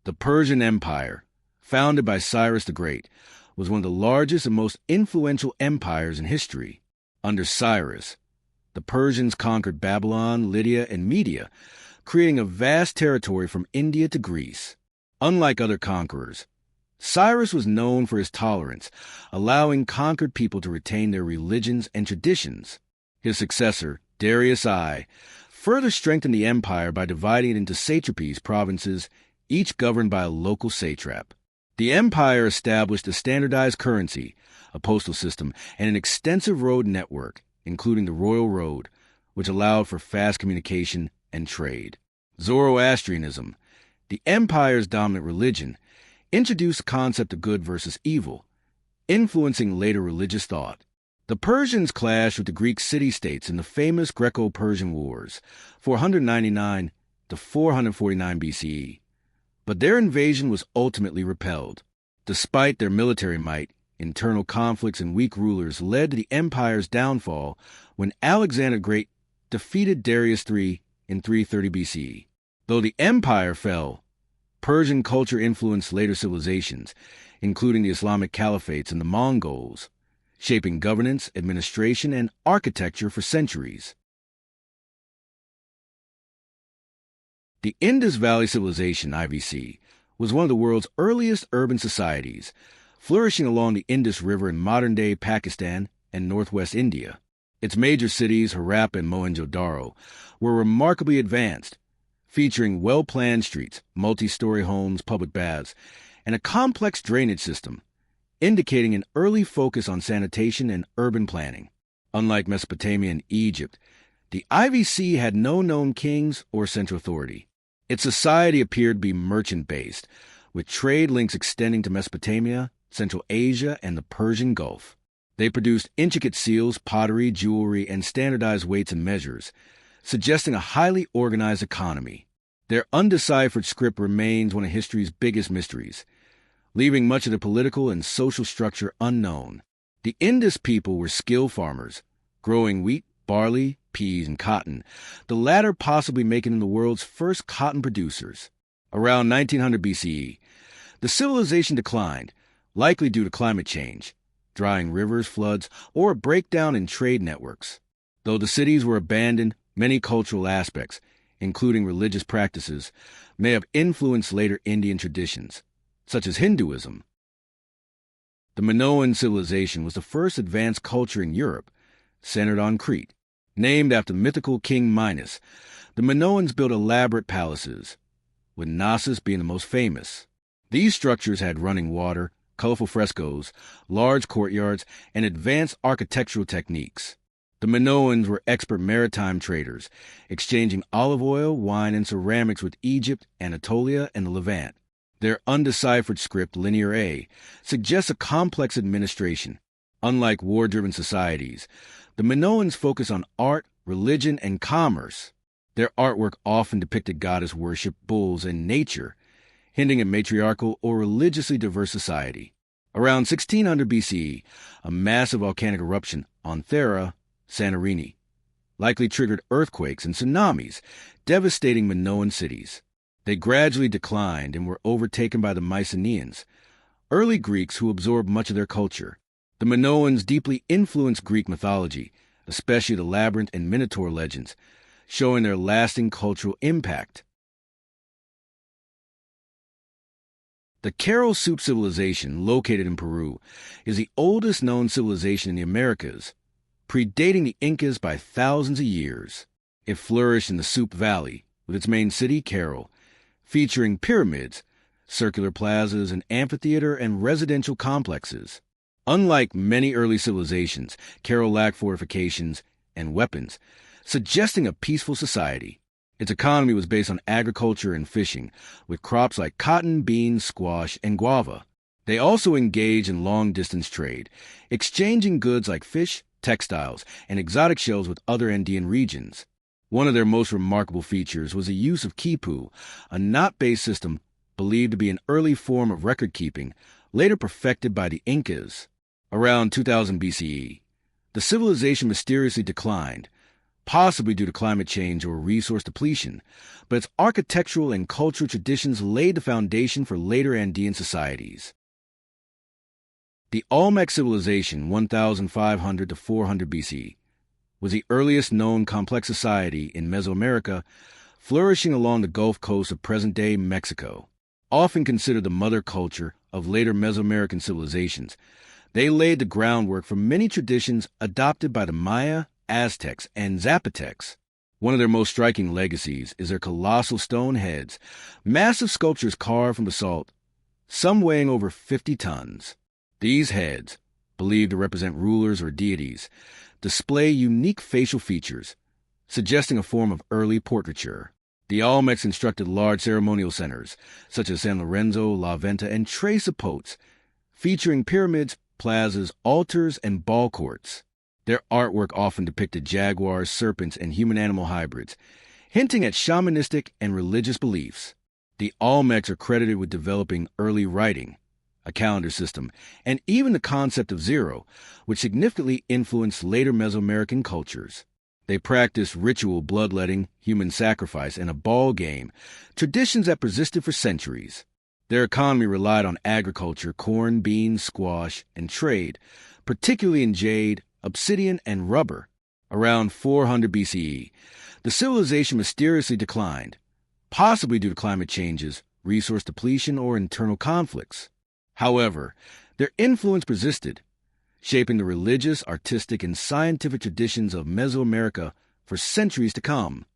The Persian Empire, founded by Cyrus the Great, was one of the largest and most influential empires in history. Under Cyrus, the Persians conquered Babylon, Lydia, and Media, creating a vast territory from India to Greece. Unlike other conquerors, Cyrus was known for his tolerance, allowing conquered people to retain their religions and traditions. His successor, Darius I, further strengthened the empire by dividing it into satrapies, provinces, each governed by a local satrap. The empire established a standardized currency, a postal system, and an extensive road network, including the Royal Road, which allowed for fast communication and trade. Zoroastrianism, the empire's dominant religion, introduced the concept of good versus evil, influencing later religious thought. The Persians clashed with the Greek city-states in the famous Greco-Persian Wars, 499 to 449 BCE, but their invasion was ultimately repelled. Despite their military might, internal conflicts and weak rulers led to the empire's downfall when Alexander the Great defeated Darius III in 330 BCE. Though the empire fell, Persian culture influenced later civilizations, including the Islamic caliphates and the Mongols, shaping governance, administration, and architecture for centuries. The Indus Valley Civilization, IVC, was one of the world's earliest urban societies, flourishing along the Indus River in modern-day Pakistan and northwest India. Its major cities, Harappa and Mohenjo-daro, were remarkably advanced, featuring well-planned streets, multi-story homes, public baths, and a complex drainage system, indicating an early focus on sanitation and urban planning. Unlike Mesopotamia and Egypt, the IVC had no known kings or central authority. Its society appeared to be merchant-based, with trade links extending to Mesopotamia, Central Asia, and the Persian Gulf. They produced intricate seals, pottery, jewelry, and standardized weights and measures, suggesting a highly organized economy. Their undeciphered script remains one of history's biggest mysteries, leaving much of the political and social structure unknown. The Indus people were skilled farmers, growing wheat, barley, peas, and cotton, the latter possibly making them the world's first cotton producers. Around 1900 BCE, the civilization declined, likely due to climate change, drying rivers, floods, or a breakdown in trade networks. Though the cities were abandoned, many cultural aspects, including religious practices, may have influenced later Indian traditions, such as Hinduism. The Minoan civilization was the first advanced culture in Europe, centered on Crete. Named after mythical King Minos, the Minoans built elaborate palaces, with Knossos being the most famous. These structures had running water, colorful frescoes, large courtyards, and advanced architectural techniques. The Minoans were expert maritime traders, exchanging olive oil, wine, and ceramics with Egypt, Anatolia, and the Levant. Their undeciphered script, Linear A, suggests a complex administration. Unlike war-driven societies, the Minoans focus on art, religion, and commerce. Their artwork often depicted goddess worship, bulls, and nature, hinting at matriarchal or religiously diverse society. Around 1600 BCE, a massive volcanic eruption on Thera, Santorini, likely triggered earthquakes and tsunamis, devastating Minoan cities. They gradually declined and were overtaken by the Mycenaeans, early Greeks who absorbed much of their culture. The Minoans deeply influenced Greek mythology, especially the labyrinth and minotaur legends, showing their lasting cultural impact. The Caral Soup civilization, located in Peru, is the oldest known civilization in the Americas, predating the Incas by thousands of years. It flourished in the Soup Valley, with its main city, Caral, featuring pyramids, circular plazas, an amphitheater, and residential complexes. Unlike many early civilizations, Caral lacked fortifications and weapons, suggesting a peaceful society. Its economy was based on agriculture and fishing, with crops like cotton, beans, squash, and guava. They also engaged in long-distance trade, exchanging goods like fish, textiles, and exotic shells with other Andean regions. One of their most remarkable features was the use of quipu, a knot-based system believed to be an early form of record-keeping, later perfected by the Incas. Around 2000 BCE, the civilization mysteriously declined, possibly due to climate change or resource depletion, but its architectural and cultural traditions laid the foundation for later Andean societies. The Olmec civilization, 1500 to 400 BC, was the earliest known complex society in Mesoamerica, flourishing along the Gulf Coast of present-day Mexico. Often considered the mother culture of later Mesoamerican civilizations, they laid the groundwork for many traditions adopted by the Maya, Aztecs, and Zapotecs. One of their most striking legacies is their colossal stone heads, massive sculptures carved from basalt, some weighing over 50 tons. These heads, believed to represent rulers or deities, display unique facial features, suggesting a form of early portraiture. The Olmecs constructed large ceremonial centers, such as San Lorenzo, La Venta, and Tres Zapotes, featuring pyramids, plazas, altars, and ball courts. Their artwork often depicted jaguars, serpents, and human-animal hybrids, hinting at shamanistic and religious beliefs. The Olmecs are credited with developing early writing, a calendar system, and even the concept of zero, which significantly influenced later Mesoamerican cultures. They practiced ritual bloodletting, human sacrifice, and a ball game, traditions that persisted for centuries. Their economy relied on agriculture, corn, beans, squash, and trade, particularly in jade, obsidian, and rubber. Around 400 BCE, the civilization mysteriously declined, possibly due to climate changes, resource depletion, or internal conflicts. However, their influence persisted, shaping the religious, artistic, and scientific traditions of Mesoamerica for centuries to come.